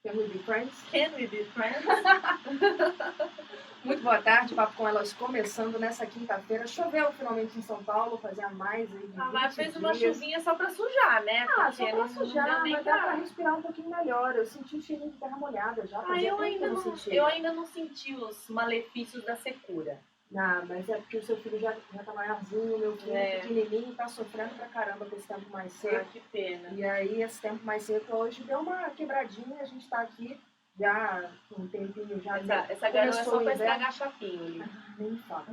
Can we be friends? Can we be friends? Muito boa tarde, Papo com Elas começando nessa quinta-feira. Choveu finalmente em São Paulo, fazia mais aí de 20 mas fez uma dias. chuvinha só pra sujar, né? Só Porque pra sujar, não deu nem mas dá pra respirar um pouquinho melhor. Eu senti o cheirinho de terra molhada já, fazia eu tempo que ainda eu não não, sentia. eu ainda não senti os malefícios da secura. Não, mas é porque o seu filho já tá maiorzinho, meu filho pequenininho, tá sofrendo pra caramba com esse tempo mais seco. Que pena. E aí, esse tempo mais seco hoje deu uma quebradinha, a gente tá aqui já com um tempinho já. Essa garoa é só pra estragar chapinho ali. Nem me fala.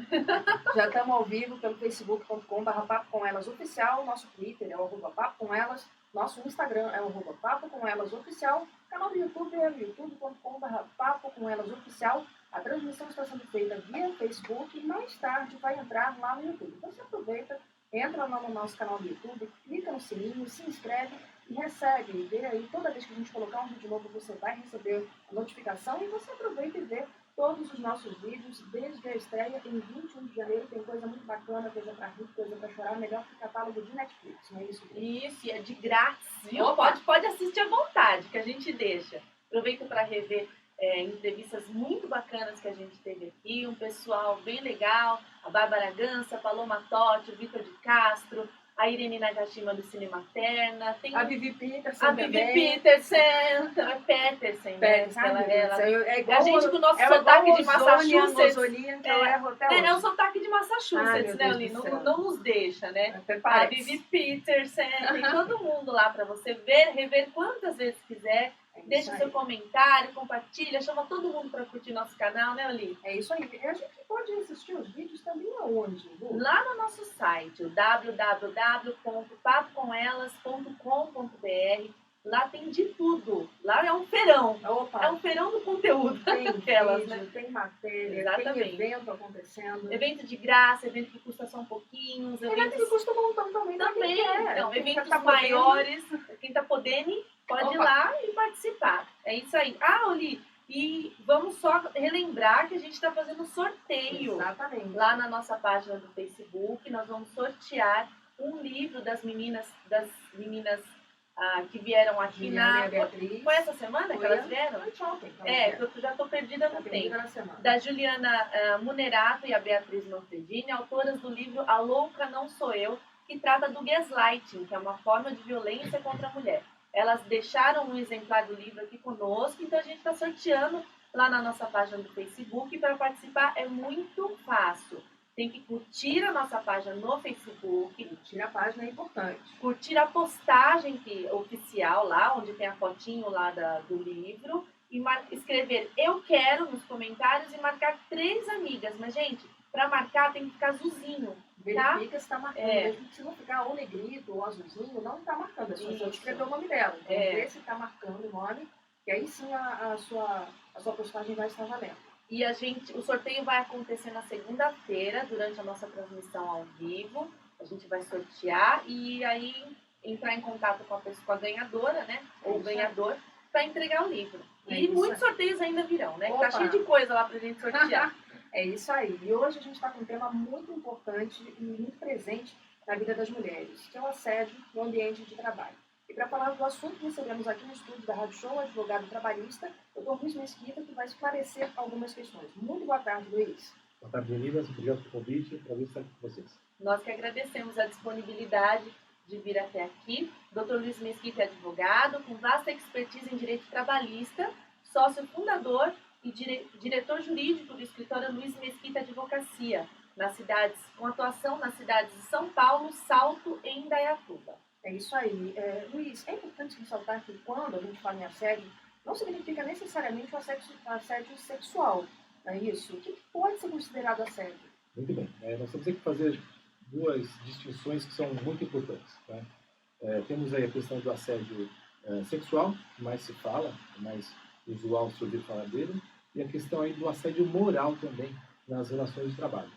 Já estamos ao vivo pelo facebook.com/Papo com Elas Oficial, nosso Twitter é o @Papo com Elas, nosso Instagram é o @Papo com Elas Oficial, canal do YouTube é o youtube.com/Papo com Elas Oficial. A transmissão está sendo feita via Facebook e mais tarde vai entrar lá no YouTube. Então você aproveita, entra lá no nosso canal do YouTube, clica no sininho, se inscreve e recebe. Vê aí, toda vez que a gente colocar um vídeo novo, você vai receber a notificação e você aproveita e vê todos os nossos vídeos desde a estreia em 21 de janeiro. Tem coisa muito bacana, coisa pra rir, coisa pra chorar, melhor que o catálogo de Netflix, não é isso? Isso, e é de grátis, viu? Pode assistir à vontade, que a gente deixa. Aproveita para rever entrevistas muito bacanas que a gente teve aqui, um pessoal bem legal, a Bárbara Gança, a Paloma Totti, o Vitor de Castro, a Irene Nagashima do Cine Materna, tem a Vivi Peterson, Peterson, né? É igual a gente com o nosso sotaque de Massachusetts. É o sotaque de Massachusetts, né, Oli? Não nos deixa, né? A Vivi Peterson, tem todo mundo lá para você ver, rever quantas vezes quiser. Deixa seu comentário, compartilha, chama todo mundo para curtir nosso canal, né, Oli? É isso aí. A gente pode assistir os vídeos também aonde, Lu? Lá no nosso site, o www.papocomelas.com.br. Lá tem de tudo. Lá é um feirão. Opa. É um feirão do conteúdo. Tem aquelas, vídeo, né? Tem matéria, Exatamente. Tem evento acontecendo. Evento de graça, evento que custa só um pouquinho. Evento que custa um montão também. Então, eventos maiores. Quem tá podendo pode ir lá e participar. É isso aí. Oli, e vamos só relembrar que a gente está fazendo sorteio. Exatamente. Lá na nossa página do Facebook. Nós vamos sortear um livro das meninas que vieram aqui na Beatriz. Foi essa semana que elas vieram? Foi ontem. Eu já estou perdida no tempo. Da Juliana Munerato e a Beatriz Manfredini, autoras do livro A Louca Não Sou Eu, que trata do gaslighting, que é uma forma de violência contra a mulher. Elas deixaram um exemplar do livro aqui conosco, então a gente está sorteando lá na nossa página do Facebook. Para participar é muito fácil. Tem que curtir a nossa página no Facebook. Curtir a página é importante. Curtir a postagem oficial lá, onde tem a fotinho lá do livro. E escrever eu quero nos comentários e marcar 3 amigas. Mas, gente, para marcar tem que ficar azulzinho. Verifica se está marcando. Mesmo que se não ficar ou negrito ou azulzinho, não está marcando. É só você escrever o nome dela. Então, vê se está marcando o nome. E aí sim a sua postagem vai estar valendo. E o sorteio vai acontecer na segunda-feira, durante a nossa transmissão ao vivo. A gente vai sortear e aí entrar em contato com a ganhadora, né? Ou o ganhador, para entregar o livro. E muitos sorteios ainda virão, né? Tá cheio de coisa lá pra gente sortear. É isso aí. E hoje a gente está com um tema muito importante e muito presente na vida das mulheres, que é o assédio no ambiente de trabalho. E para falar do assunto, recebemos aqui no estúdio da Rádio Show, advogado trabalhista, Dr. Luiz Mesquita, que vai esclarecer algumas questões. Muito boa tarde, Luiz. Boa tarde, meninas. Obrigado pelo convite. Prazer estar aqui com vocês. Nós que agradecemos a disponibilidade de vir até aqui. Dr. Luiz Mesquita é advogado, com vasta expertise em direito trabalhista, sócio fundador e diretor jurídico do escritório Luiz Mesquita Advocacia, com atuação nas cidades de São Paulo, Salto e Indaiatuba. É isso aí. Luiz, é importante ressaltar que quando a gente fala em assédio, não significa necessariamente o assédio sexual, não é isso? O que pode ser considerado assédio? Muito bem. Nós temos que fazer 2 distinções que são muito importantes. Tá? Temos aí a questão do assédio sexual, que mais se fala, mais usual se ouvir falar dele, e a questão aí do assédio moral também nas relações de trabalho.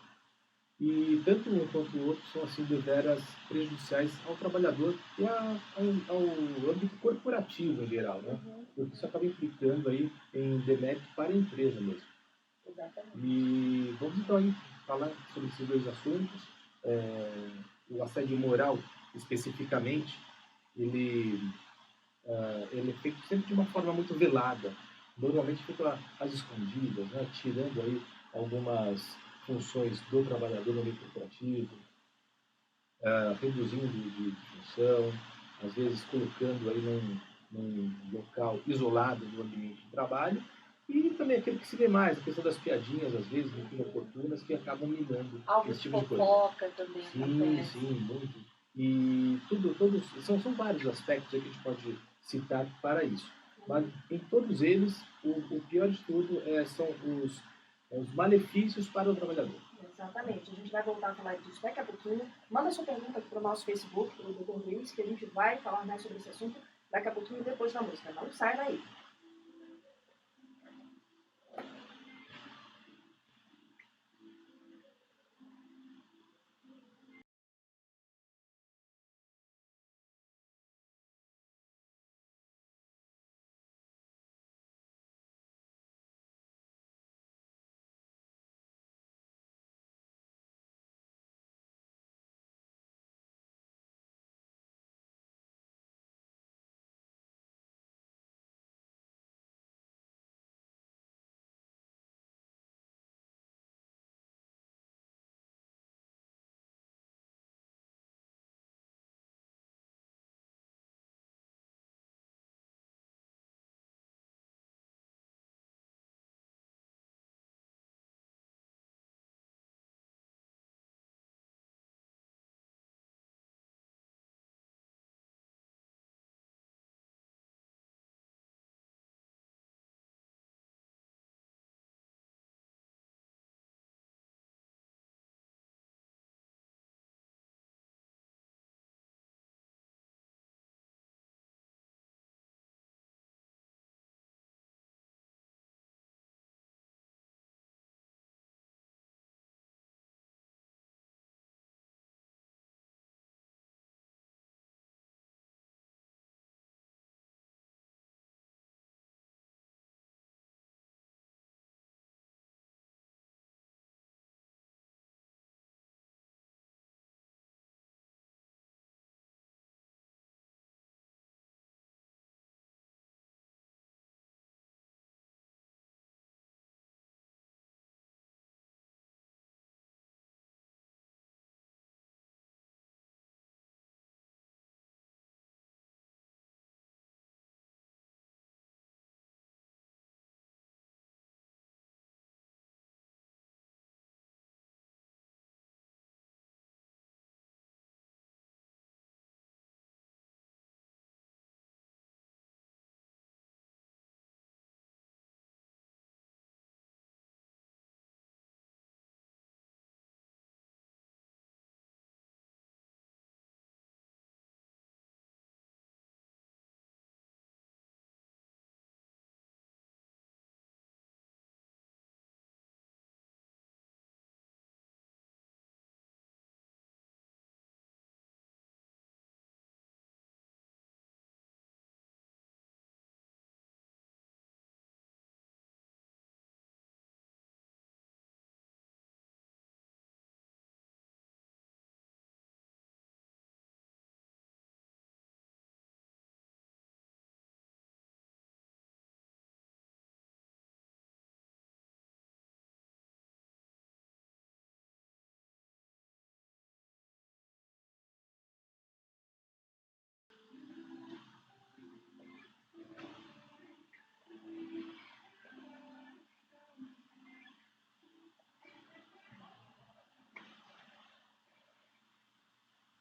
E tanto um quanto o outro são assim deveras prejudiciais ao trabalhador e ao âmbito corporativo em geral, né? Porque isso acaba implicando aí em demérito para a empresa mesmo. Exatamente. E vamos então aí falar sobre esses 2 assuntos. O assédio moral, especificamente, ele ele é feito sempre de uma forma muito velada, normalmente feito às escondidas, né? Tirando aí algumas funções do trabalhador no meio corporativo, reduzindo de função, às vezes colocando aí num local isolado do ambiente de trabalho, e também aquilo que se vê mais, a questão das piadinhas, às vezes, muito inoportunas, que acabam minando esse tipo de coisa. Fofoca também. Sim, muito. E são vários aspectos que a gente pode citar para isso. Mas em todos eles, o pior de tudo são os malefícios para o trabalhador. Exatamente. A gente vai voltar a falar disso daqui a pouquinho. Manda sua pergunta para o nosso Facebook, para o Dr. Luiz, que a gente vai falar mais sobre esse assunto daqui a pouquinho, depois da música. Não sai daí.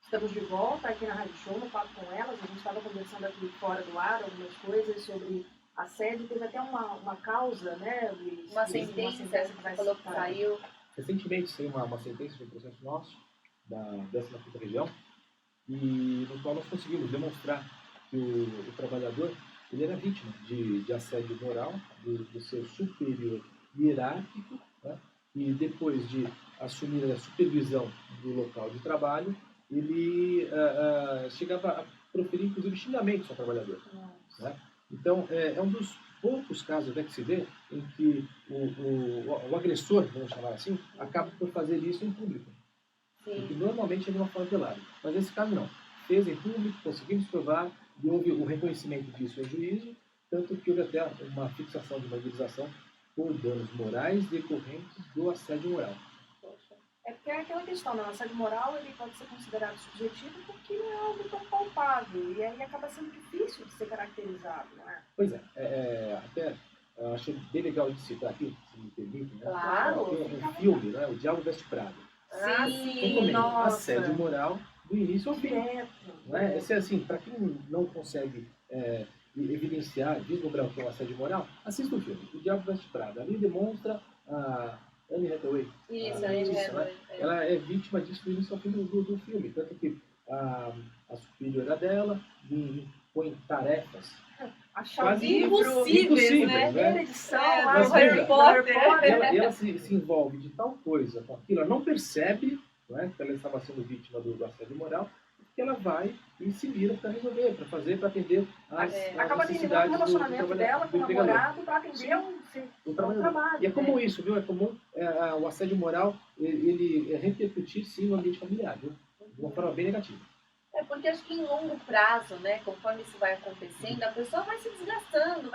Estamos de volta aqui na Rádio Show, no Papo com Elas. A gente estava conversando aqui fora do ar algumas coisas sobre assédio. Teve até uma causa, né, Luiz? Uma sentença que você falou que saiu. Recentemente saiu uma sentença de um processo nosso, da 15ª região, e no qual nós conseguimos demonstrar que o trabalhador ele era vítima de assédio moral do seu superior hierárquico, né? E depois de assumir a supervisão do local de trabalho, ele chegava a proferir, inclusive, xingamentos ao trabalhador. Né? Então, é um dos poucos casos que se vê em que o agressor, vamos chamar assim, acaba por fazer isso em público. Sim. Porque normalmente é de uma forma velada. Mas nesse caso não. Fez em público, conseguimos provar, E houve o reconhecimento disso em juízo, tanto que houve até uma fixação de uma indenização por danos morais decorrentes do assédio moral. É porque é aquela questão, né? O assédio moral ele pode ser considerado subjetivo porque não é algo tão palpável. E aí acaba sendo difícil de ser caracterizado, não é? Pois é, até achei bem legal de citar aqui, se me permite, né? Claro. Tem um filme, né? O Diabo Veste Prada. Sim, nossa. Assédio moral do início ao fim. Né? Esse, assim, para quem não consegue evidenciar, desdobrar o que é um assédio moral, assista o filme. O Diabo Veste Prada. Ali demonstra a Anne Hathaway. Isso, a Anne Hathaway. Ela é vítima disso do início ao fim do filme. Tanto que a superiora dela põe tarefas quase impossíveis, né? Edição, Harry Potter. E ela se envolve de tal coisa com aquilo, ela não percebe, né, que ela estava sendo vítima do assédio moral, que ela vai e se vira para resolver, para fazer, para atender as acaba necessidades o relacionamento dela com o namorado para atender o trabalho. E é comum isso, viu? É comum o assédio moral, ele repercutir, sim, no ambiente familiar, viu? De uma forma bem negativa. Porque acho que em longo prazo, né, conforme isso vai acontecendo, a pessoa vai se desgastando,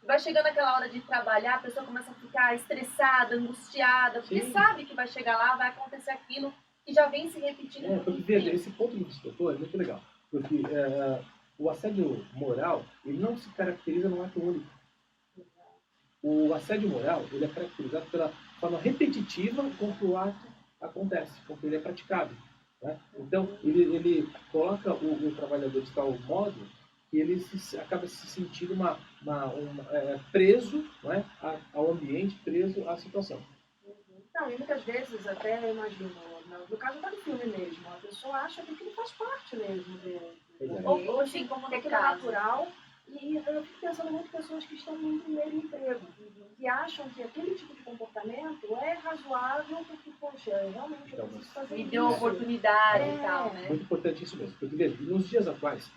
vai chegando aquela hora de trabalhar, a pessoa começa a ficar estressada, angustiada, porque sabe que vai chegar lá, vai acontecer aquilo que já vem se repetindo. Porque veja, esse ponto que você tocou é muito legal, porque o assédio moral, ele não se caracteriza num ato único. O assédio moral, ele é caracterizado pela forma repetitiva com que o ato acontece, com que ele é praticado. Né? Então, ele coloca o trabalhador de tal modo que ele acaba se sentindo preso, não é? Ao ambiente, preso à situação. Não, e muitas vezes, até eu imagino, no caso do filme mesmo, a pessoa acha que aquilo faz parte mesmo dele. Ou assim, como que aquilo é natural. E eu fico pensando muito em pessoas que estão no primeiro emprego, que acham que aquele tipo de comportamento é razoável, porque, poxa, realmente eu preciso fazer isso. Me deu oportunidade e tal, né? Muito importante isso mesmo. Porque, veja, nos dias atuais,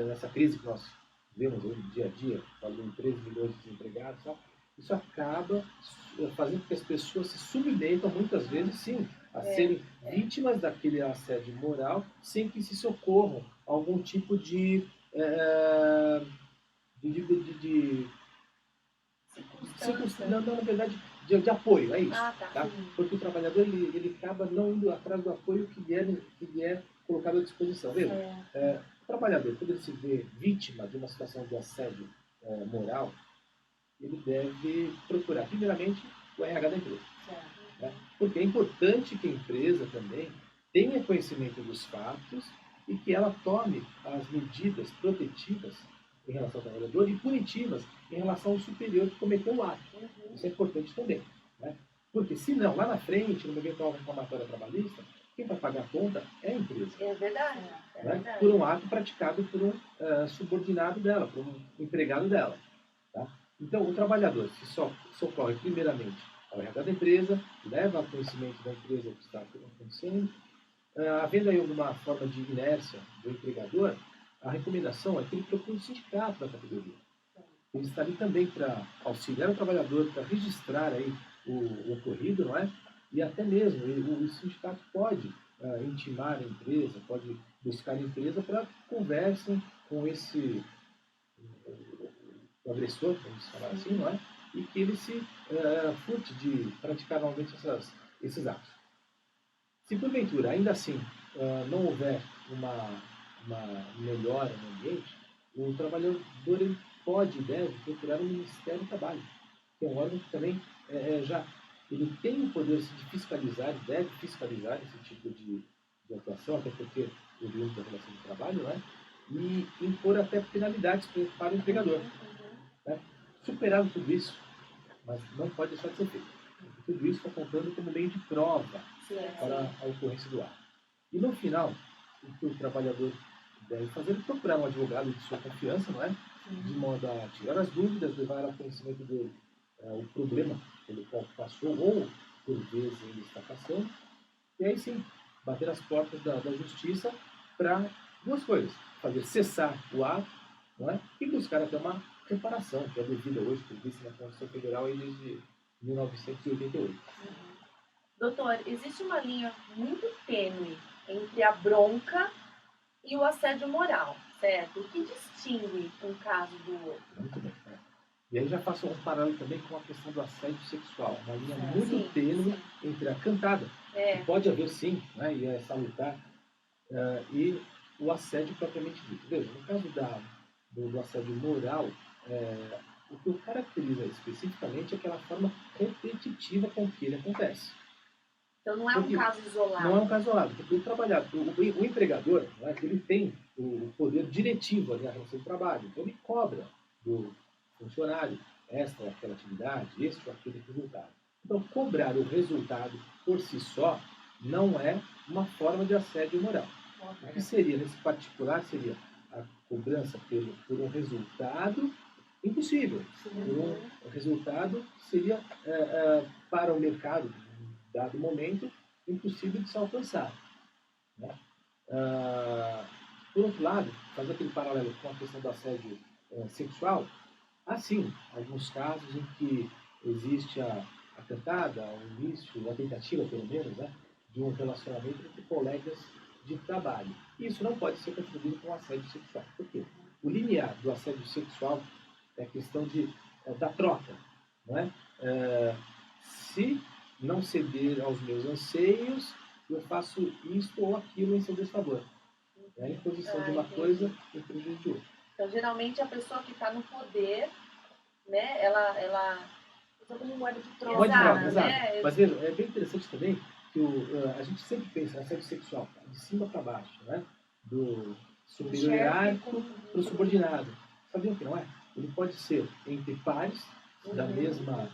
nessa crise que nós vemos no dia a dia, falando em 13 milhões de desempregados, tal, isso acaba fazendo com que as pessoas se submetam, muitas vezes, sim, a serem vítimas daquele assédio moral, sem que se socorram a algum tipo de na verdade, de apoio, é isso. Tá? Porque o trabalhador ele acaba não indo atrás do apoio que lhe é colocado à disposição. Veja, o trabalhador, quando ele se vê vítima de uma situação de assédio moral, ele deve procurar, primeiramente, o RH da empresa. Né? Porque é importante que a empresa também tenha conhecimento dos fatos e que ela tome as medidas protetivas em relação ao trabalhador e punitivas em relação ao superior que cometeu o ato. Isso é importante também. Né? Porque, se não, lá na frente, numa eventual reclamatória trabalhista, quem vai pagar a conta é a empresa. É verdade. Né? Por um ato praticado por um subordinado dela, por um empregado dela. Tá? Então, o trabalhador se socorre primeiramente ao RH da empresa, leva ao conhecimento da empresa o que está acontecendo. Havendo aí alguma forma de inércia do empregador, a recomendação é que ele procure o sindicato da categoria. Ele está ali também para auxiliar o trabalhador, para registrar aí o ocorrido, não é? E até mesmo o sindicato pode intimar a empresa, pode buscar a empresa para conversem com esse agressor, vamos falar assim, não é? E que ele se furte de praticar novamente esses atos. Se porventura, ainda assim, não houver uma melhora no ambiente, o trabalhador ele pode e deve procurar o Ministério do Trabalho, que é um órgão que também ele tem o poder de fiscalizar, deve fiscalizar esse tipo de atuação, até porque o limite da relação de trabalho, né? E impor até penalidades para o empregador. Né? Superado tudo isso, mas não pode deixar de ser feito. Tudo isso está contando como meio de prova para a ocorrência do ato. E no final, o que o trabalhador deve fazer é procurar um advogado de sua confiança, não é? De modo a tirar as dúvidas, levar ao conhecimento dele o problema pelo qual passou ou por vezes ele está passando. E aí sim, bater as portas da justiça para duas coisas: fazer cessar o ato, não é? E buscar até uma reparação, que é devida hoje, prevista na Constituição Federal desde 1988. Doutor, existe uma linha muito tênue entre a bronca e o assédio moral. certo? O que distingue um caso do outro? Muito bem. E aí já faço um paralelo também com a questão do assédio sexual. Uma linha Sim, muito tênue entre a cantada, que pode haver sim, né, e é salutar, e o assédio propriamente dito. Veja, no caso do assédio moral, o que o caracteriza especificamente é aquela forma repetitiva com que ele acontece. Então não é um caso isolado. Não é um caso isolado, porque o empregador, né, ele tem o poder diretivo ali na relação de trabalho. Então ele cobra do funcionário esta ou aquela atividade, este ou aquele resultado. Então cobrar o resultado por si só não é uma forma de assédio moral. O que seria, nesse particular, seria a cobrança por um resultado impossível. Por um resultado que seria, para o mercado, em dado momento, impossível de se alcançar. Né? Por outro lado, fazer aquele paralelo com a questão do assédio sexual, há sim alguns casos em que existe a cantada, o início, a tentativa, pelo menos, né, de um relacionamento entre colegas de trabalho. E isso não pode ser confundido com assédio sexual. Por quê? O limiar do assédio sexual é a questão da troca. Não é? Se não ceder aos meus anseios, eu faço isto ou aquilo em seu desfavor. É a imposição de uma coisa em prejuízo de outra. Então, geralmente, a pessoa que está no poder, né, ela usa como moeda de troca. Exato. Né? Mas veja, é bem interessante também que a gente sempre pensa no assédio sexual, de cima para baixo, né? Do superior hierárquico para o subordinado. Sabiam que não é? Ele pode ser entre pares, da mesma,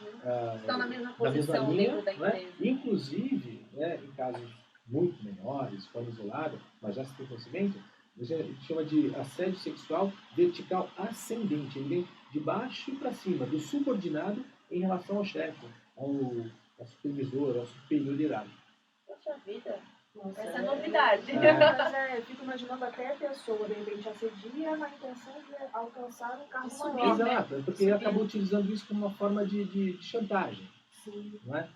estão na mesma posição, da mesma linha, dentro da empresa. Né? Inclusive, né, em casos muito menores, de forma isolada, mas já se tem conhecimento, a gente chama de assédio sexual vertical ascendente. Ele vem de baixo para cima, do subordinado em relação ao chefe, ao supervisor, ao superior hierárquico. Poxa vida! Nossa, essa é novidade. Mas eu fico imaginando até a pessoa, de repente, assedia na intenção de alcançar um cargo maior. Exato, porque ele acabou utilizando isso como uma forma de chantagem. Sim. Não é?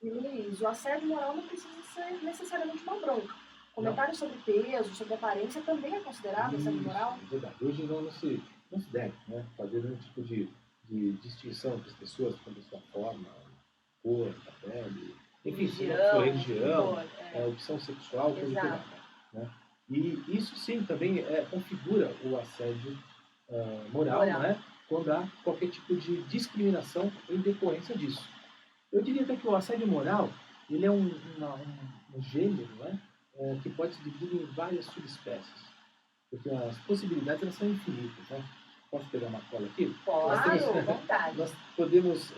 E Luiz, o assédio moral não precisa ser necessariamente uma bronca. Comentários sobre peso, sobre aparência também é considerado assédio moral? É verdade. Hoje não se deve, né, fazer nenhum tipo de distinção entre as pessoas quanto a sua forma, cor, da pele, enfim, se não for religião, opção sexual, coisa que não. Né? E isso sim também configura o assédio moral, né? Quando há qualquer tipo de discriminação em decorrência disso. Eu diria até que o assédio moral ele é um gênero, né? Que pode se dividir em várias subespécies. Porque as possibilidades elas são infinitas. Né? Posso pegar uma cola aqui? Pode, vontade. Nós podemos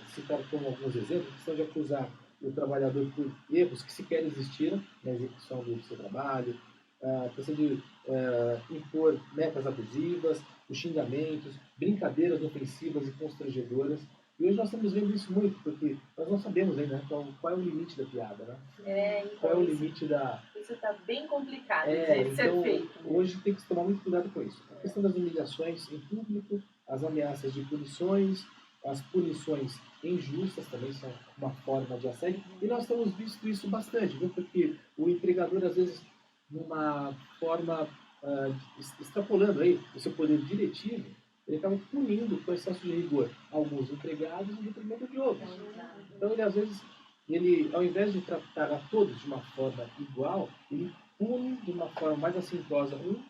citar como alguns exemplos, que são de acusar o trabalhador por erros que sequer existiram na execução do seu trabalho, a questão de impor metas abusivas, os xingamentos, brincadeiras ofensivas e constrangedoras. E hoje nós estamos vendo isso muito, porque nós não sabemos ainda qual é o limite da piada, né? Então qual é o limite da... Isso está bem complicado de ser feito. Hoje tem que se tomar muito cuidado com isso. A questão das humilhações em público, as ameaças de punições, as punições injustas também são uma forma de assédio. E nós temos visto isso bastante, viu? Porque o empregador, às vezes, numa forma extrapolando aí o seu poder diretivo, ele acaba punindo com excesso de rigor alguns empregados em detrimento de outros. Então, ele, às vezes, ao invés de tratar a todos de uma forma igual, ele pune de uma forma mais assintosa um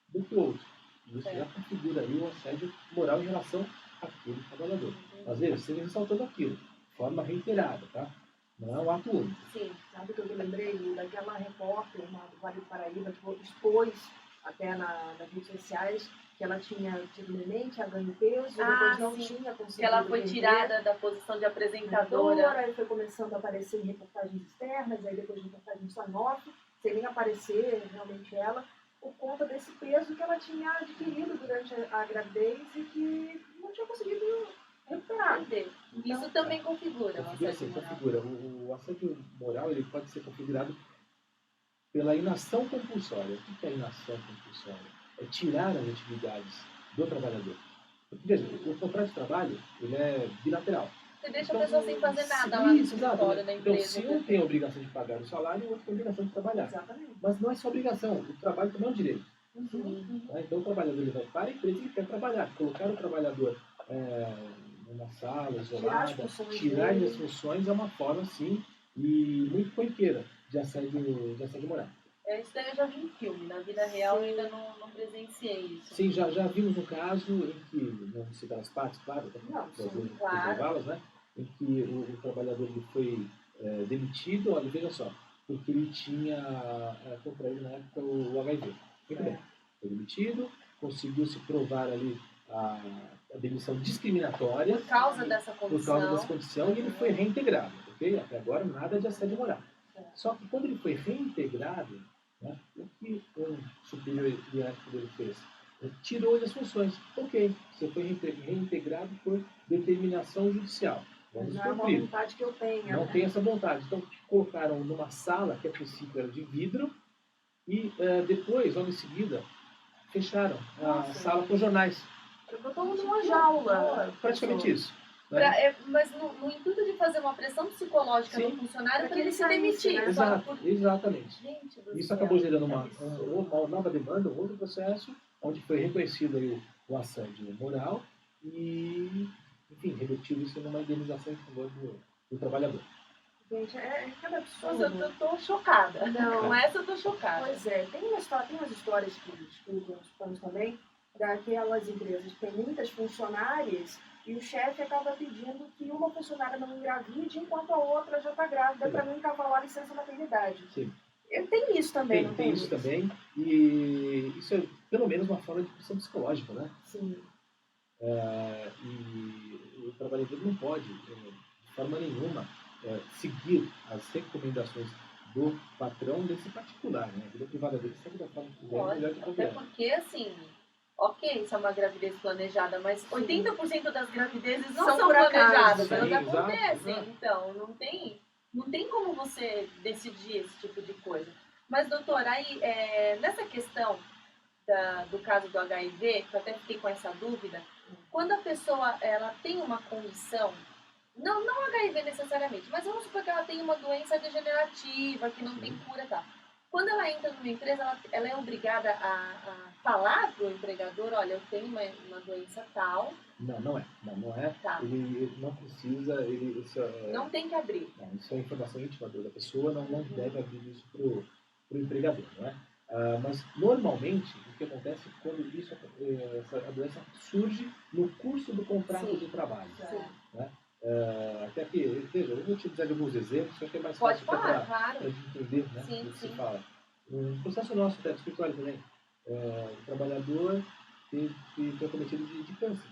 do que o outro. E isso já configura aí o assédio moral em relação àquele trabalhador. Às vezes, você ressaltando aquilo, de forma reiterada, tá? Não é um ato único. Sim, sabe o que eu me lembrei? Daquela repórter do Vale do Paraíba que expôs até nas redes sociais que ela tinha tido neném, tinha ganho peso, e depois não tinha conseguido. Que ela foi tirada da posição de apresentadora. Aí foi começando a aparecer em reportagens externas, aí depois de reportagens só em off, sem nem aparecer realmente ela, por conta desse peso que ela tinha adquirido durante a gravidez e que não tinha conseguido recuperar. Então, isso também configura o assédio moral. Configura. O assédio moral ele pode ser configurado pela inação compulsória. O que é inação compulsória? É tirar as atividades do trabalhador. Porque, veja, o contrato de trabalho ele é bilateral. Você deixa a pessoa sem fazer nada lá no escritório da empresa. Então, se um tem a obrigação de pagar o salário, o outro tem a obrigação de trabalhar. Exatamente. Mas não é só obrigação, o trabalho também é um direito. Então o trabalhador ele vai para a empresa e quer trabalhar. Colocar o trabalhador numa sala isolada, tirar as funções é uma forma, sim, e muito corriqueira de assédio moral. Isso daí eu já vi em filme, na vida real eu ainda não presenciei isso. Sim, já vimos um caso em que, não citar as partes, claro, claro. Né? Em que o trabalhador ele foi demitido, olha, veja só, porque ele tinha contraído na época o HIV. Muito bem, foi demitido, conseguiu se provar ali a demissão discriminatória. Por causa dessa condição, e ele foi reintegrado, ok? Até agora nada de assédio moral. Só que quando ele foi reintegrado, né, o que um superior hierárquico dele fez? Ele tirou as funções. Ok, você foi reintegrado por determinação judicial. Vamos não é uma vontade que eu tenha. Não tem essa vontade. Então, te colocaram numa sala que a princípio era de vidro e depois, logo em seguida, fecharam a sala com jornais. Eu estou numa jaula. Praticamente isso. Mas no intuito de fazer uma pressão psicológica no funcionário para ele se demitir. Né? Exatamente. Gente do isso céu. Acabou gerando uma nova demanda, um outro processo, onde foi reconhecido aí o assédio moral e, enfim, revertiu isso numa indenização em favor do trabalhador. Gente, é cada absurdo. Nossa, eu tô chocada. Não. Com essa eu tô chocada. Pois é, tem umas histórias que escutamos também, daquelas empresas que têm muitas funcionárias e o chefe acaba pedindo que uma funcionária não engravide enquanto a outra já está grávida para não encavalar a licença maternidade. Sim. Tem isso também, não tem? Tem isso também, e isso é pelo menos uma forma de pressão psicológica, né? Sim. E o trabalhador não pode, de forma nenhuma, seguir as recomendações do patrão desse particular, né? A vida privada dele sempre da forma que quiser, melhor que qualquer. Até porque, assim, ok, isso é uma gravidez planejada, mas 80% das gravidezes não são planejadas, elas acontecem. Exato. Então, não tem como você decidir esse tipo de coisa. Mas, doutora, aí, nessa questão do caso do HIV, que eu até fiquei com essa dúvida, quando a pessoa ela tem uma condição, não HIV necessariamente, mas vamos supor que ela tem uma doença degenerativa, que não tem cura e tal. Quando ela entra numa empresa, ela é obrigada a falar para o empregador, olha, eu tenho uma doença tal. Não é. Tá. Ele não precisa, não tem que abrir. Não, isso é informação íntima da pessoa, não deve abrir isso para o empregador, não é? Mas, normalmente, o que acontece quando a doença surge no curso do contrato de trabalho. Né? Até aqui, veja, eu vou utilizar alguns exemplos, só que é mais fácil para entender, né, o que se fala. Um processo nosso, até do escritório também, o trabalhador foi acometido de câncer.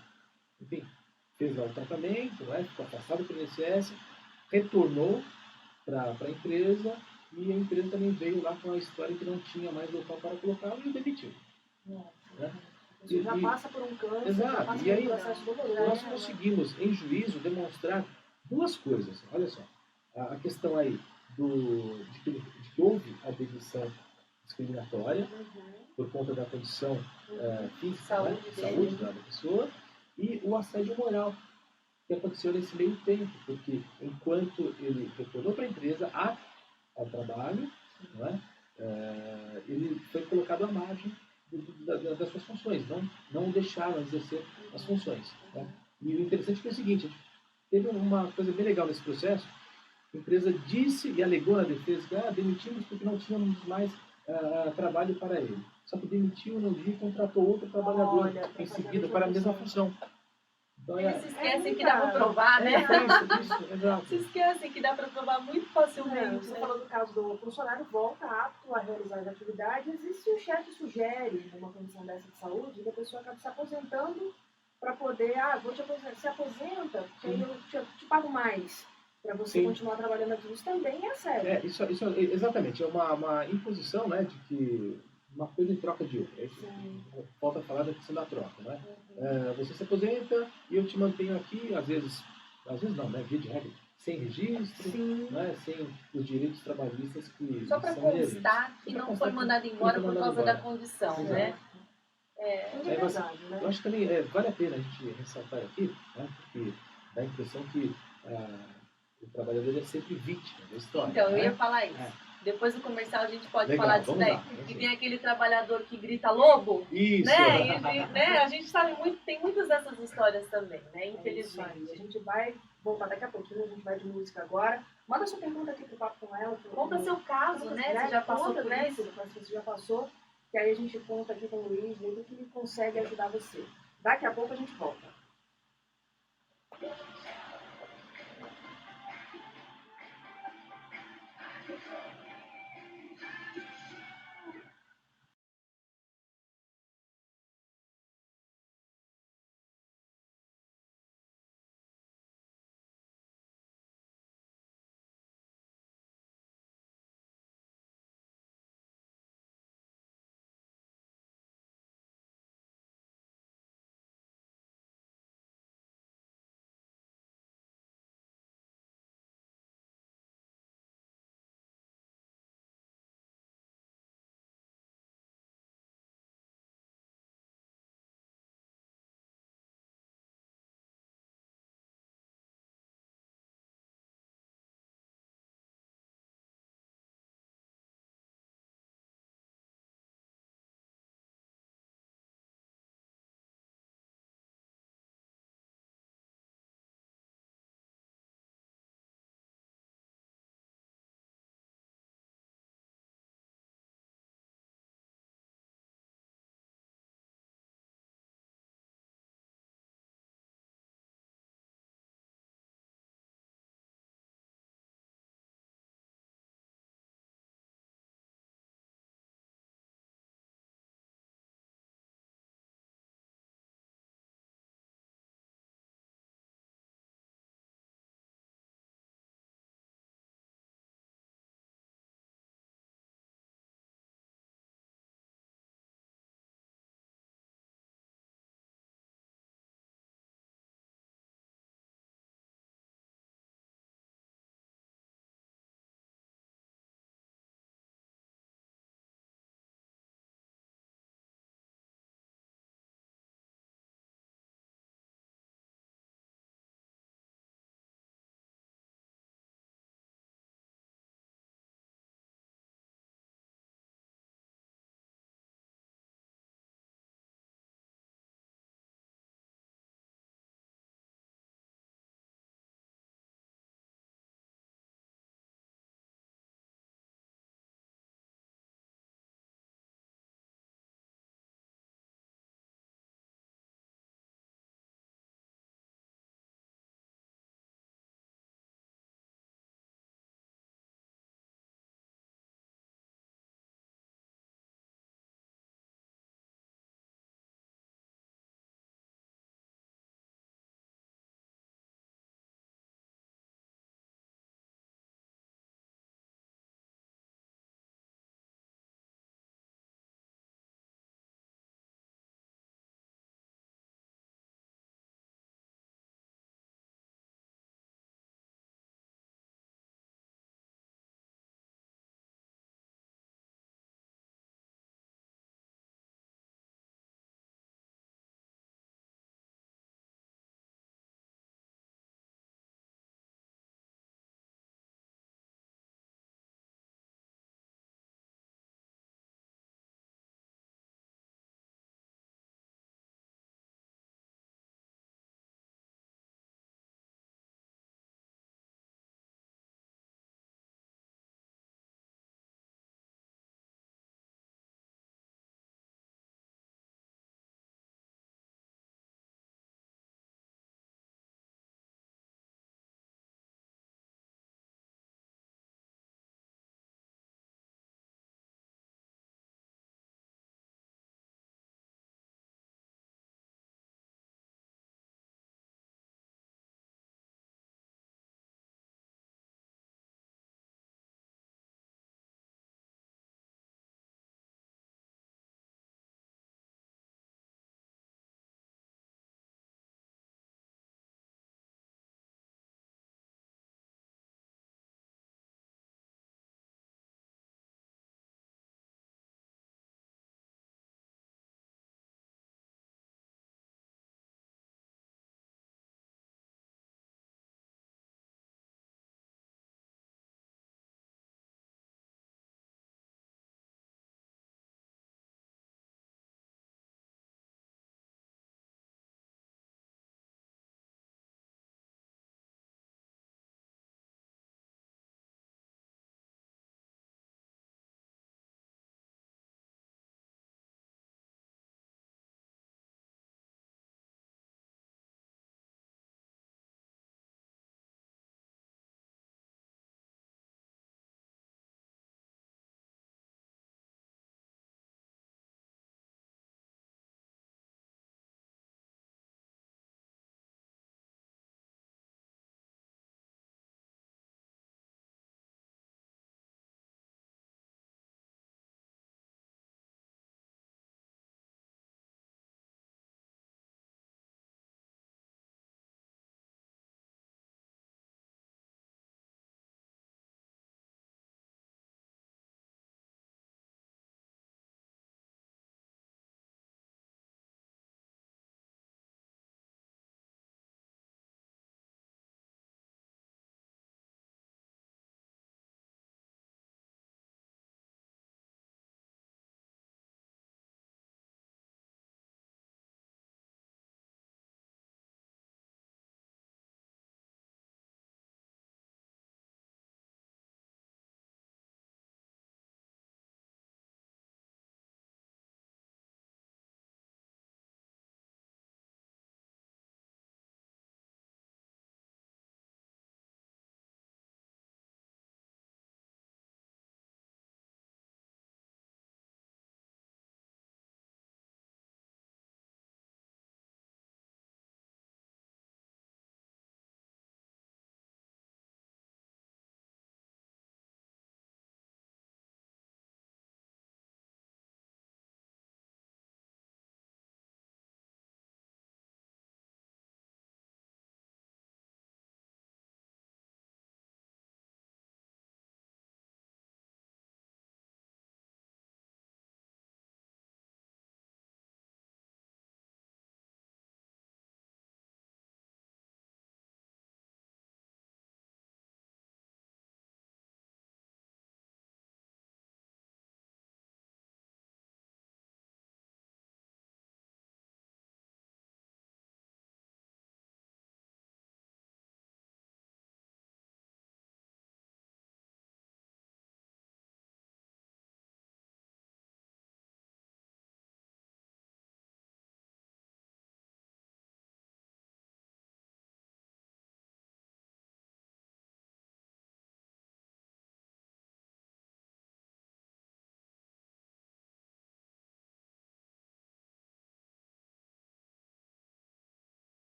Enfim, fez lá o tratamento, né, ficou afastado pelo INSS, retornou para a empresa e a empresa também veio lá com a história que não tinha mais local para colocá-lo e o demitiu. Né? Você já passa por um câncer, exato. Já passa por um processo doloroso. Nós conseguimos, em juízo, demonstrar duas coisas. Olha só, a questão aí de que houve a demissão discriminatória por conta da condição física, saúde da pessoa, e o assédio moral que aconteceu nesse meio tempo, porque enquanto ele retornou para a empresa, ao trabalho, né, ele foi colocado à margem das suas funções, não deixaram exercer as funções. Né? E o interessante foi o seguinte, teve uma coisa bem legal nesse processo, a empresa disse e alegou na defesa que demitimos porque não tínhamos mais trabalho para ele. Só que demitiu no dia e contratou outro trabalhador em seguida para a mesma função. Então, eles se esquecem que dá para provar, né? Exato. Se esquecem que dá para provar muito facilmente. Você falou do caso do funcionário, volta apto a realizar as atividades, e se o chefe sugere, numa condição dessa de saúde, que a pessoa acabe se aposentando para poder, vou te aposentar, se aposenta, porque aí eu te pago mais para você continuar trabalhando aqui. Isso também é sério. Isso exatamente, é uma imposição, né, de que uma coisa em troca de outra. Falta falar da questão da troca, né? Você se aposenta e eu te mantenho aqui, às vezes não, né? Via de regra, sem registro, né? Sem os direitos trabalhistas que só para constar que não foi mandado embora por causa da condição, né? Eu acho que também vale a pena a gente ressaltar aqui, né? Porque dá a impressão que o trabalhador é sempre vítima da história. Então, eu ia falar isso. Depois do comercial a gente pode Legal, falar disso vamos daí. lá, E tem aquele trabalhador que grita lobo, Isso! né? Né? A gente sabe muito, tem muitas dessas histórias também, né? É isso Infelizmente. aí. A gente vai voltar daqui a pouquinho, a gente vai de música agora. Manda sua pergunta aqui pro Papo com ela. Conta seu caso, né? Você já passou por né? isso. Você já passou, que aí a gente conta aqui com o Luiz, vê o que ele consegue ajudar você. Daqui a pouco a gente volta.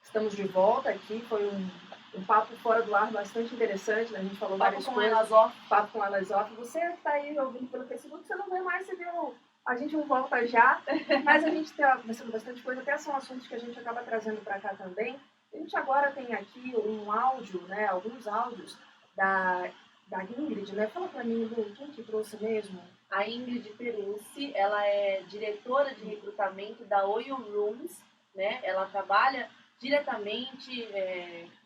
Estamos de volta aqui, foi um papo fora do ar bastante interessante, né? A gente falou várias coisas. Papo com elas off. Você que está aí ouvindo pelo Facebook, você não vê mais, você viu. A gente não volta já, mas a gente está conversando bastante coisa, até são assuntos que a gente acaba trazendo para cá também. A gente agora tem aqui um áudio, né? Alguns áudios da Ingrid, né? Fala para mim, Lu, quem que trouxe mesmo? A Ingrid Perussi, ela é diretora de recrutamento da Oil Rooms, né? Ela trabalha diretamente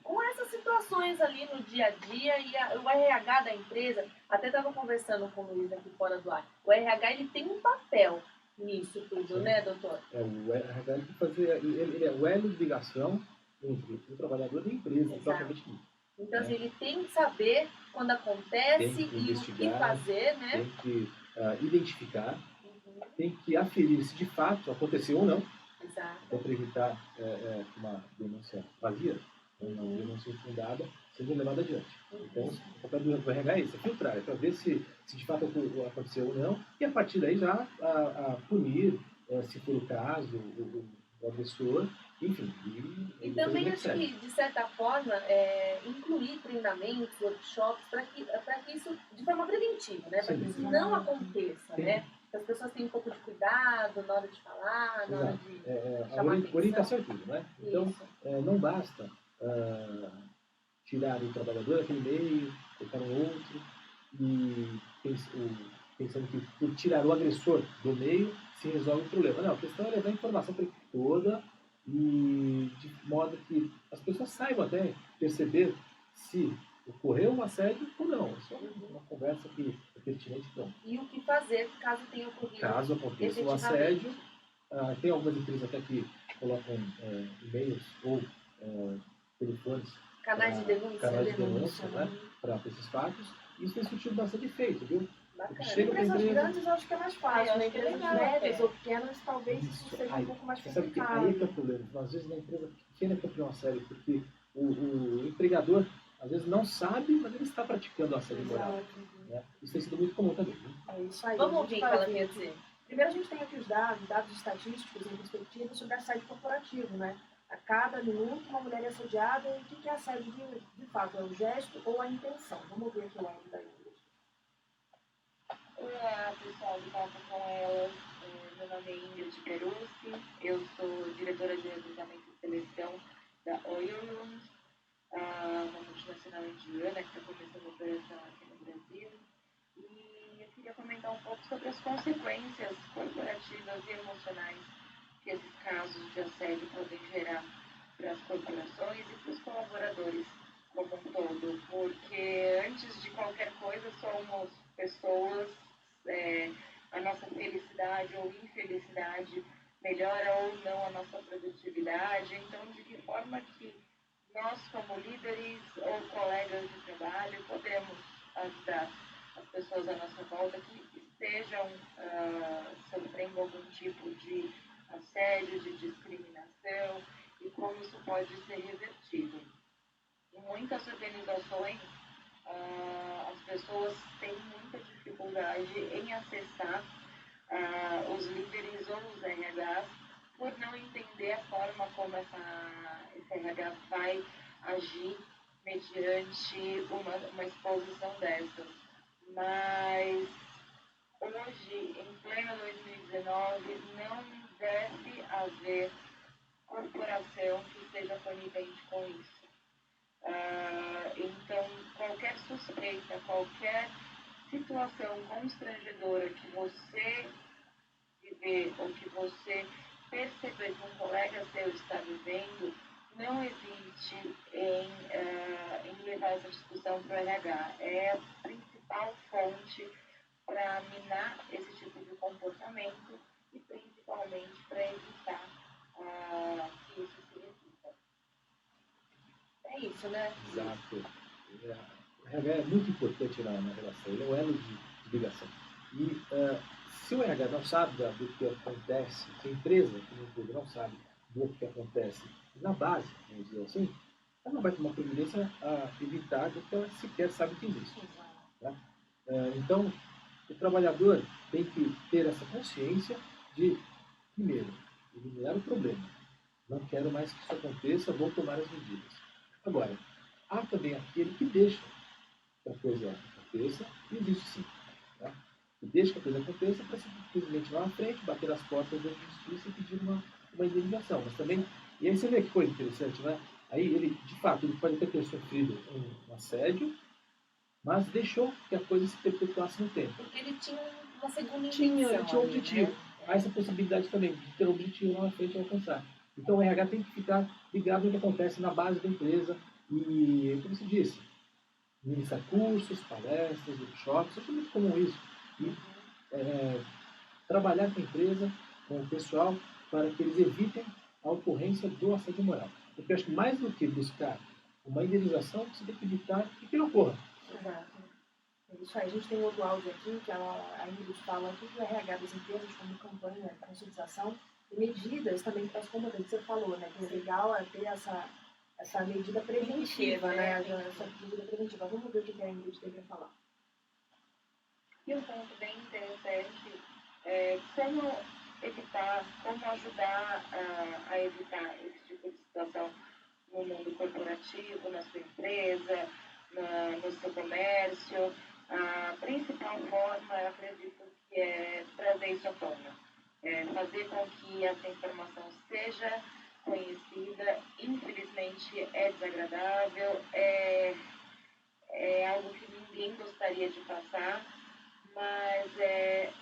com essas situações ali no dia a dia e o RH da empresa, até estava conversando com o Luiz aqui fora do ar, o RH ele tem um papel nisso tudo, né, doutor? O RH tem que fazer, ele é o elo de ligação entre o trabalhador e a empresa, propriamente dito. Então, assim, ele tem que saber quando acontece e o que fazer, né? Tem que identificar, tem que aferir se de fato aconteceu ou não. Exato. Para evitar uma denúncia vazia, uma denúncia infundada, seja levada adiante. Então, o papel do RH é esse, é filtrar, é para ver se de fato aconteceu ou não, e a partir daí já punir, se for o caso, o agressor, enfim. E também acho que, de certa forma, incluir treinamentos, workshops, para que isso, de forma preventiva, né? Para que isso não aconteça, né? As pessoas têm um pouco de cuidado na hora de falar, na hora de chamar atenção. Orientação é tudo, né? Então, não basta tirar o trabalhador daquele meio, colocar um outro, e pensando que por tirar o agressor do meio se resolve o problema. Não, a questão é levar a informação para a equipe toda e de modo que as pessoas saibam até perceber se ocorreu um assédio ou não. É só uma conversa que é pertinente. Então. E o que fazer caso tenha ocorrido? Caso aconteça um assédio, tem algumas empresas até que colocam e-mails ou telefones, canais de denúncia, né, para esses fatos. Isso tem surtido bastante efeito, viu? Chega empresas grandes, eu acho que é mais fácil. Né? Empresas médias ou pequenas, talvez isso seja um pouco mais complicado. Sabe que aí é que é o problema. Às vezes na empresa pequena é que é um assédio, porque o empregador às vezes não sabe, mas ele está praticando assédio moral. Né? Isso tem sido muito comum também. Né? É isso aí. Vamos ouvir o que ela quer dizer. Primeiro a gente tem aqui os dados estatísticos em perspectiva sobre assédio corporativo, né? A cada minuto uma mulher é assediada, e o que é assédio de fato? É o gesto ou a intenção? Vamos ver aqui o áudio da Ingrid. Olá, pessoal do Papo com Elas. Meu nome é Ingrid Perussi, eu sou diretora de recrutamento e seleção da Oil Rooms, uma multinacional indiana que está começando a operação aqui no Brasil. E eu queria comentar um pouco sobre as consequências corporativas e emocionais que esses casos de assédio podem gerar para as corporações e para os colaboradores como um todo, porque antes de qualquer coisa somos pessoas, a nossa felicidade ou infelicidade melhora ou não a nossa produtividade, então de que forma que nós como líderes ou colegas de trabalho podemos ajudar as pessoas à nossa volta que estejam sofrendo algum tipo de assédio, de discriminação e como isso pode ser revertido. Em muitas organizações, as pessoas têm muita dificuldade em acessar os líderes ou os RHs por não entender a forma como esse RH vai agir mediante uma exposição dessas. Mas hoje, em pleno 2019, não deve haver corporação que seja conivente com isso. Então, qualquer suspeita, qualquer situação constrangedora que você viver ou que você perceber que um colega seu está vivendo, não hesite em levar essa discussão para o RH. É a principal fonte para minar esse tipo de comportamento e principalmente para evitar que isso se repita. É isso, né? Exato. O RH é muito importante na relação, ele é um elo de ligação. E se o RH não sabe do que acontece, se a empresa não sabe do que acontece na base, vamos dizer assim, ela não vai tomar providência a evitar do que ela sequer sabe que existe. Tá? Então, o trabalhador tem que ter essa consciência de, primeiro, eliminar o problema. Não quero mais que isso aconteça, vou tomar as medidas. Agora, há também aquele que deixa que a coisa aconteça, e existe sim. Tá? Que deixa que a coisa aconteça para simplesmente ir lá na frente, bater as portas da justiça e pedir uma indenização. Mas também, e aí você vê que coisa interessante, né? Aí ele, de fato, ele pode até ter sofrido um assédio, mas deixou que a coisa se perpetuasse no tempo. Porque ele tinha uma segunda intenção. Ele tinha um objetivo. Né? Há essa possibilidade também de ter um objetivo lá na frente e alcançar. Então o RH tem que ficar ligado no que acontece na base da empresa e, como você disse, ministrar cursos, palestras, workshops, é muito comum isso. E trabalhar com a empresa, com o pessoal, para que eles evitem a ocorrência do assédio moral. Porque eu acho que mais do que buscar uma indenização, você tem que evitar que ele ocorra. Exato. É isso aí. A gente tem outro áudio aqui, que a Ingrid fala aqui que o RH das empresas, como campanha de conscientização, e medidas também para as companhias, que você falou, né? Que é legal ter essa medida preventiva, né? Essa medida preventiva. Vamos ver o que a Ingrid tem para falar. E um ponto bem interessante é como evitar, como ajudar a evitar esse tipo de situação no mundo corporativo, na sua empresa, no seu comércio. A principal forma, eu acredito, que é trazer isso à tona. Fazer com que essa informação seja conhecida. Infelizmente, é desagradável, é algo que ninguém gostaria de passar, mas é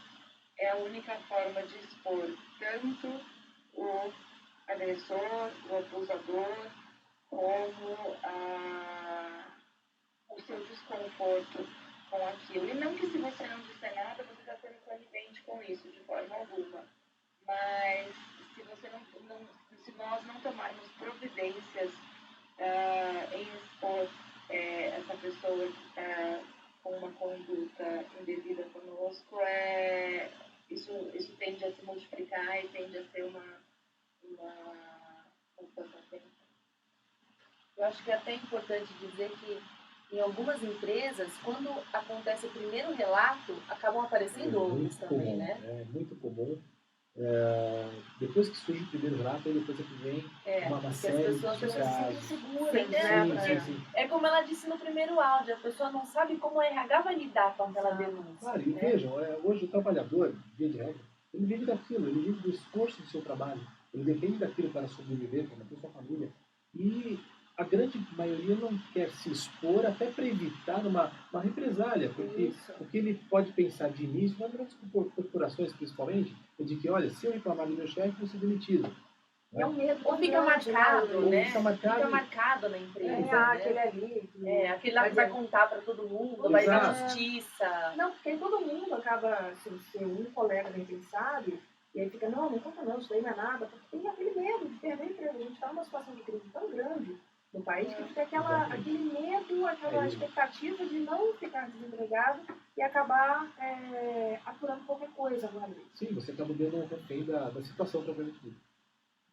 a única forma de expor tanto o agressor, o abusador, como o seu desconforto com aquilo. E não que se você não disser nada, você está sendo conivente com isso, de forma alguma. Mas se nós não tomarmos providências em expor essa pessoa que está com uma conduta indevida conosco, isso tende a se multiplicar e tende a ser uma situação bem. Eu acho que é até importante dizer que em algumas empresas, quando acontece o primeiro relato, acabam aparecendo outros também, comum, né? É muito comum. Depois que surge o primeiro relato, aí depois é que vem uma série de casos. Seguras, né? Sim. É como ela disse no primeiro áudio, a pessoa não sabe como o RH vai lidar com aquela denúncia. Claro, e vejam, hoje o trabalhador, via de regra, ele vive daquilo, ele vive do esforço do seu trabalho, ele depende daquilo para sobreviver, para manter sua família. E a grande maioria não quer se expor até para evitar uma represália, porque o que ele pode pensar de início, nas grandes corporações principalmente, é de que, olha, se eu reclamar do meu chefe, vou ser demitido. É um medo. Ou fica marcado, né? Fica marcado na empresa. Né? Aquele ali. Aquele lá que vai contar para todo mundo, vai dar justiça. Não, porque todo mundo acaba, assim, se um colega da empresa sabe, e aí fica, não conta não, isso daí não é nada, porque tem aquele medo de perder o emprego. A gente está numa situação de crise tão grande no país que fica aquele medo, aquela expectativa de não ficar desempregado e acabar apurando qualquer coisa agora. Sim, você acaba dando um refém da situação para ver tudo.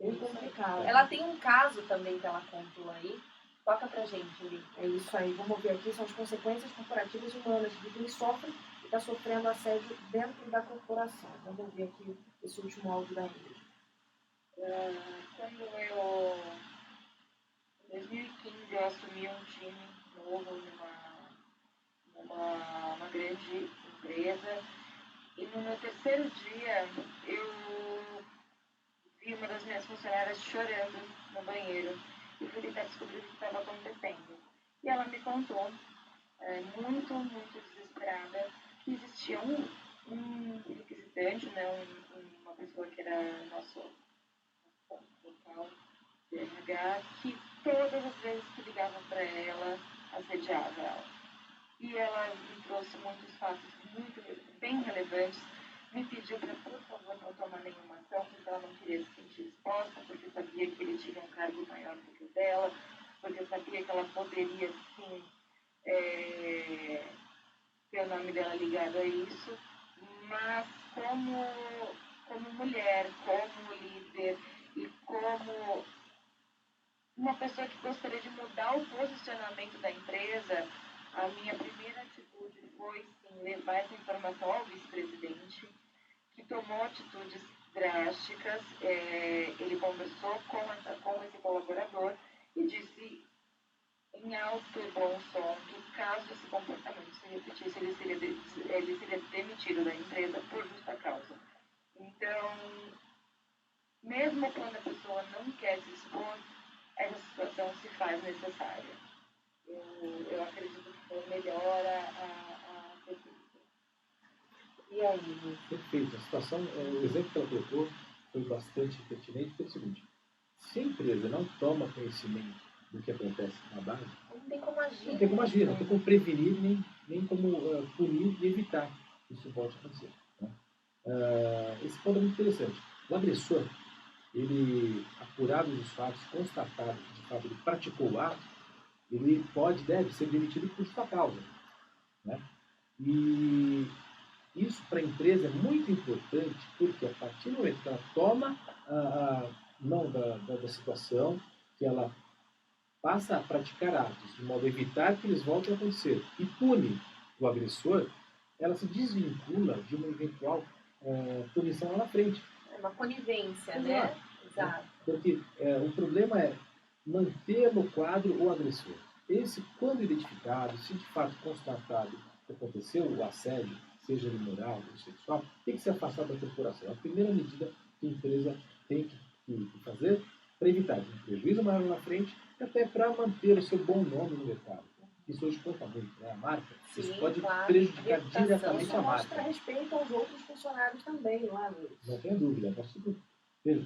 Bem complicado. Ela tem um caso também que ela contou aí. Toca pra gente, Uri. É isso aí. Vamos ver aqui. São as consequências corporativas humanas de quem sofre e está sofrendo assédio dentro da corporação. Vamos ver aqui esse último áudio da Ingrid. Quando em 2015 eu assumi um time novo numa grande empresa, e no meu terceiro dia eu vi uma das minhas funcionárias chorando no banheiro e fui tentar descobrir o que estava acontecendo. E ela me contou, muito, muito desesperada, que existia um requisitante, né, uma pessoa que era nosso local de RH, que todas as vezes que ligava para ela, assediava ela. E ela me trouxe muitos fatos bem relevantes, me pediu para, por favor, não tomar nenhuma ação, porque ela não queria se sentir exposta, porque sabia que ele tinha um cargo maior do que o dela, porque sabia que ela poderia, sim, ter o nome dela ligado a isso, mas como mulher, como líder e como uma pessoa que gostaria de mudar o posicionamento da empresa, a minha primeira atitude foi, sim, levar essa informação informação ao vice-presidente, que tomou atitudes drásticas. Ele conversou com esse colaborador e disse em alto e bom som que, caso esse comportamento se repetisse, ele seria demitido da empresa por justa causa. Então, mesmo quando a pessoa não quer se expor, essa situação se faz necessária. Eu acredito que melhora a pesquisa. E aí? Perfeito. A situação, o exemplo que ela colocou foi bastante pertinente, pelo seguinte: se a empresa não toma conhecimento do que acontece na base, não tem como agir. Não tem como agir, não tem como prevenir, nem como punir e evitar que isso volte a acontecer. Né? Esse ponto é muito interessante. O agressor, ele, apurados os fatos, constatados que de fato ele praticou o ato, ele deve ser demitido por justa causa. Né? E isso para a empresa é muito importante, porque a partir do momento que ela toma a mão da situação, que ela passa a praticar atos de modo a evitar que eles voltem a acontecer e pune o agressor, ela se desvincula de uma eventual punição lá na frente. É uma conivência, né? Exato. Porque o problema é manter no quadro o agressor. Esse, quando identificado, se de fato constatado que aconteceu o assédio, seja ele moral ou sexual, tem que ser afastado da corporação. É a primeira medida que a empresa tem que fazer para evitar um prejuízo maior lá na frente, até para manter o seu bom nome no mercado. Isso hoje conta muito, né? A marca. Sim, isso pode claro, prejudicar diretamente a marca. Mostra respeito aos outros funcionários também, não é, Luiz? Não tenha dúvida.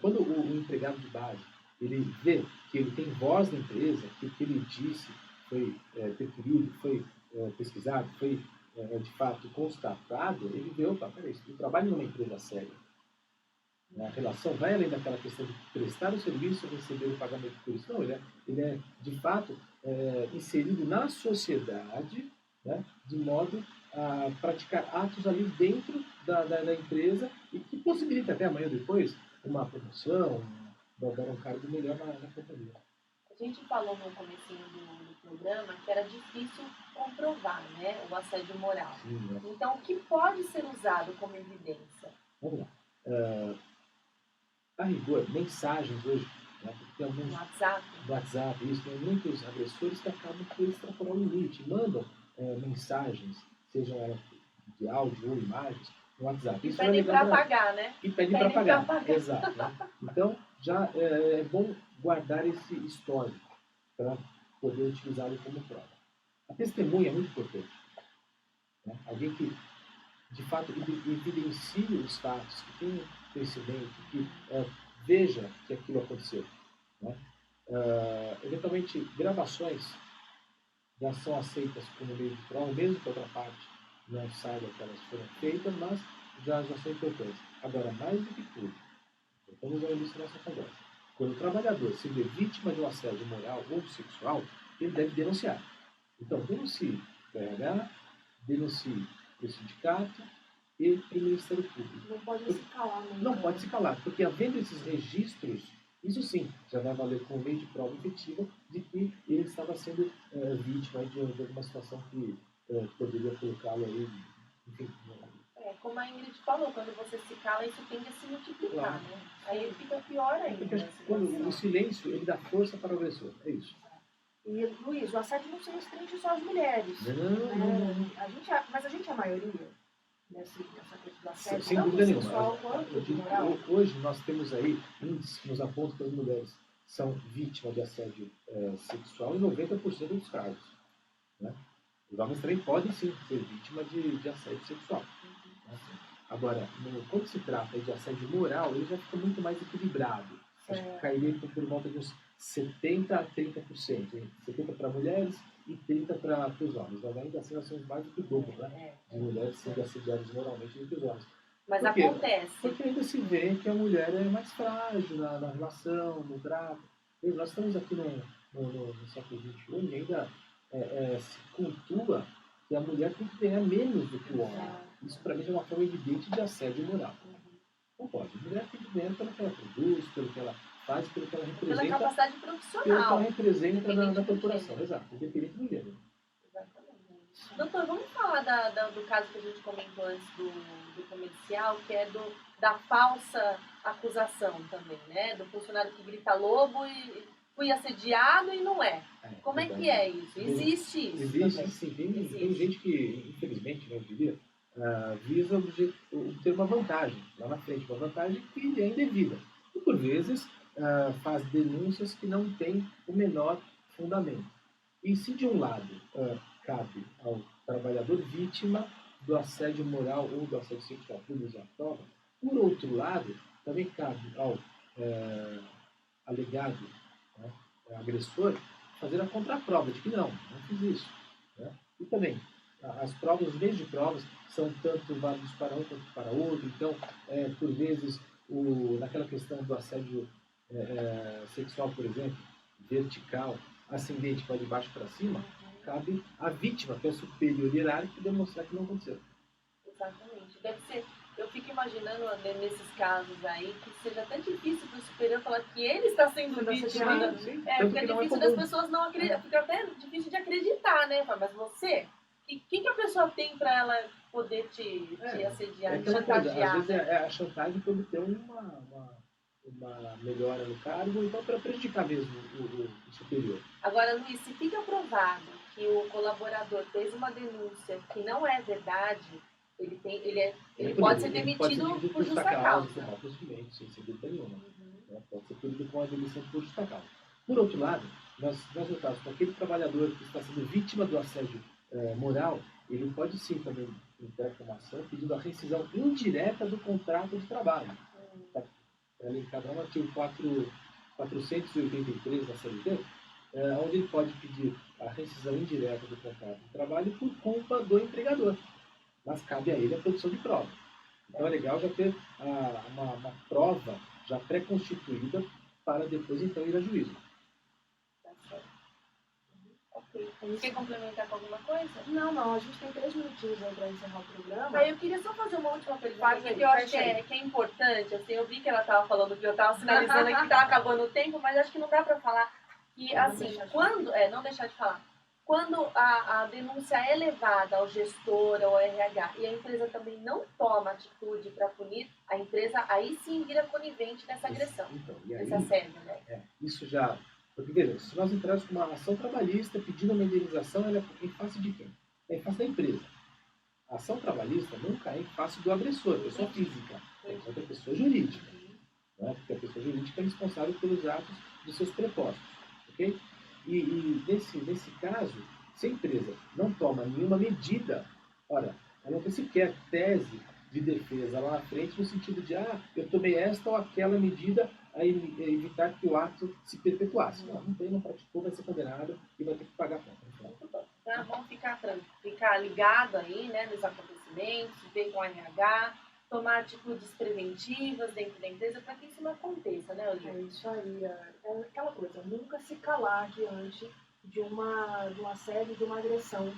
Quando o empregado de base ele vê que ele tem voz na empresa, que o que ele disse foi definido, foi pesquisado, foi de fato constatado, ele vê, opa, peraí, eu trabalho numa empresa séria. A relação vai além daquela questão de prestar o serviço e receber o pagamento por isso. Não, ele é de fato inserido na sociedade, né, de modo a praticar atos ali dentro da empresa e que possibilita até amanhã ou depois uma promoção, dar um cargo melhor na companhia. A gente falou no comecinho do programa que era difícil comprovar, né, o assédio moral. Sim, né? Então, o que pode ser usado como evidência? Vamos lá. A rigor, mensagens hoje, né, porque tem alguns WhatsApp, isso, tem muitos agressores que acabam por extrapolar o limite, mandam mensagens, sejam elas de áudio ou imagens, no WhatsApp. E pedem para pagar, né? E pedem para pagar, exato. Né? Então, já é bom guardar esse histórico para poder utilizá-lo como prova. A testemunha é muito importante. Né? Alguém que, de fato, evidencie os fatos, que tenha conhecimento, que veja que aquilo aconteceu. Né? Eventualmente, gravações já são aceitas como meio de prova, mesmo que a outra parte não saiba que elas foram feitas, mas já são importantes. Agora, mais do que tudo, vamos ao início da nossa conversa. Quando o trabalhador se vê vítima de um assédio moral ou sexual, ele deve denunciar. Então, denuncie para o RH, denuncie para o sindicato e para o Ministério Público. Não pode se calar. Não pode se calar, porque havendo esses registros, isso sim, já vai valer como meio de prova efetiva de que ele estava sendo vítima de alguma situação que poderia colocá-lo aí, enfim. Como a Ingrid falou, quando você se cala, isso tende a se multiplicar, Claro. né? Aí ele fica pior ainda. Porque quando o silêncio, ele dá força para o agressor, é isso. E, Luiz, o assédio não se restringe só às mulheres. Não. Mas a gente é a maioria nessa questão do assédio. Sem dúvida nenhuma. Sexual, moral. Hoje nós temos aí índices que nos apontam que as mulheres são vítimas de assédio sexual em 90% dos casos. Né? Os homens também podem sim ser vítimas de assédio sexual. Né? Agora, quando se trata de assédio moral, ele já fica muito mais equilibrado. Acho que cairia por volta de uns 70% a 30%. Hein? 70% para mulheres e 30% para os homens. Mas ainda assim nós temos mais do que o dobro, né? De mulheres sendo assediadas moralmente do que os homens. Mas acontece. Porque ainda se vê que a mulher é mais frágil na relação, no trato. Nós estamos aqui no século XXI e ainda se cultua que a mulher tem que ganhar menos do que o homem. Isso para mim é uma forma evidente de assédio moral. Não pode. A mulher tem que ganhar pelo que ela produz, pelo que ela faz, pelo que ela representa. Pela capacidade profissional. Pelo que ela representa na corporação. Exato. Independente do gênero. Exatamente. Doutor, vamos falar do caso que a gente comentou antes do comercial, que é da falsa acusação também, né? Do funcionário que grita lobo e fui assediado e não é. Como é que é isso? Existe isso? Existe, sim. Tem gente que, infelizmente, eu diria, visa obter uma vantagem lá na frente, uma vantagem que é indevida. E, por vezes, faz denúncias que não têm o menor fundamento. E se de um lado cabe ao trabalhador vítima do assédio moral ou do assédio sexual produzir a prova, por outro lado, também cabe ao alegado, né, agressor, fazer a contraprova de que não fiz isso. Né? E também, as provas, os meios de provas, são tanto válidos para um quanto para outro. Então, por vezes, naquela questão do assédio sexual, por exemplo, vertical, ascendente para de baixo para cima, cabe à vítima, que é superior hierárquico, demonstrar que não aconteceu. Exatamente. Deve ser, eu fico imaginando nesses casos aí que seja até difícil para o superior falar que ele está sendo vítima. Fica difícil das pessoas não acreditar, fica até difícil de acreditar, né? Mas você, o que a pessoa tem para ela poder te assediar, te chantagear? Às vezes a chantagem para obter uma melhora no cargo, ou então para prejudicar mesmo o superior. Agora, Luiz, se fica provado que o colaborador fez uma denúncia que não é verdade, ele pode ser demitido por justa causa. Possivelmente, sem dúvida nenhuma. Pode ser punido com a demissão por justa causa. Por outro lado, nós notamos que aquele trabalhador que está sendo vítima do assédio moral, ele pode sim também entrar com uma ação pedindo a rescisão indireta do contrato de trabalho. Linkado ao artigo 483 da CLT, onde ele pode pedir a rescisão indireta do contrato de trabalho por culpa do empregador. Mas cabe a ele a produção de prova. Então é legal já ter uma prova já pré-constituída para depois então ir a juízo. Tá certo. Ok. Quer complementar com alguma coisa? Não. A gente tem 3 minutinhos aí para encerrar o programa. Aí eu queria só fazer uma última pergunta, que eu acho que é importante. Assim, eu vi que ela estava falando que eu estava sinalizando aqui que estava acabando o tempo, mas acho que não dá para falar que, assim, não deixar de falar. Quando a denúncia é levada ao gestor, ao RH, e a empresa também não toma atitude para punir, a empresa aí sim vira conivente nessa agressão, nessa assédio, né? Isso já... Porque, veja, se nós entrarmos com uma ação trabalhista pedindo uma indenização, ela é em face de quem? É em face da empresa. A ação trabalhista nunca é em face do agressor, pessoa física, é outra pessoa jurídica. Né? Porque a pessoa jurídica é responsável pelos atos dos seus prepostos. Okay? E nesse caso, se a empresa não toma nenhuma medida, ela não tem sequer tese de defesa lá na frente, no sentido de, eu tomei esta ou aquela medida a evitar que o ato se perpetuasse. Não praticou, vai ser condenado e vai ter que pagar a conta. Então, vamos ficar ligado aí, né, nos acontecimentos, ver com o RH, tomar atitudes preventivas dentro da empresa para que isso não aconteça, né, Olívia? É isso aí. É aquela coisa, nunca se calar diante de um assédio, de uma agressão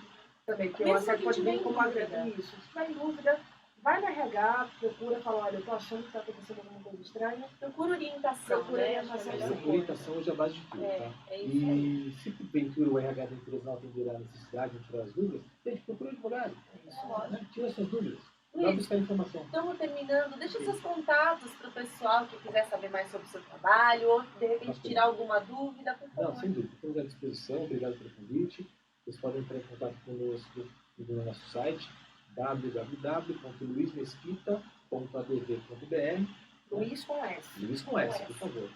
também. Porque o assédio pode vir como agressão. Isso. Se tiver em dúvida, vai na RH, procura falar, olha, eu estou achando que está acontecendo alguma coisa estranha. Procura orientação. Orientação hoje é a base de tudo, tá? E se porventura o RH da empresa não atender a necessidade, tirar as dúvidas, procura um advogado. Tira suas dúvidas. Vai buscar informação. Estamos terminando. Deixa seus contatos para o pessoal que quiser saber mais sobre o seu trabalho ou, de repente, tirar alguma dúvida, por favor. Não, sem dúvida. Estamos à disposição. Obrigado pelo convite. Vocês podem entrar em contato conosco no nosso site www.luismesquita.adv.br. Luiz com S. Luiz com S, por favor.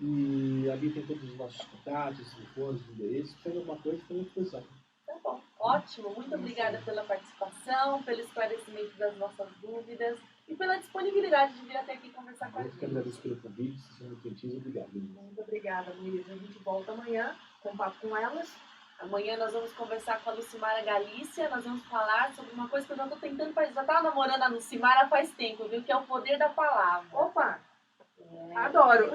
E ali tem todos os nossos contatos, telefones, endereços. Se tiver alguma coisa, estamos à disposição. Tá bom, ótimo. Muito obrigada pela participação, pelo esclarecimento das nossas dúvidas e pela disponibilidade de vir até aqui conversar com a gente. Eu que agradeço pelo convite, vocês são muito gentis. Obrigado. Muito obrigada, Luiz. A gente volta amanhã com papo com elas. Amanhã nós vamos conversar com a Lucimara Galícia, nós vamos falar sobre uma coisa que eu já estou tentando fazer. Já estava namorando a Lucimara faz tempo, viu? Que é o poder da palavra. Opa! Adoro!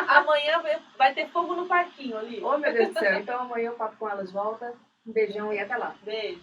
Amanhã vai ter fogo no parquinho ali. Oh, meu Deus do céu. Então amanhã o papo com elas volta. Um beijão e até lá. Beijo.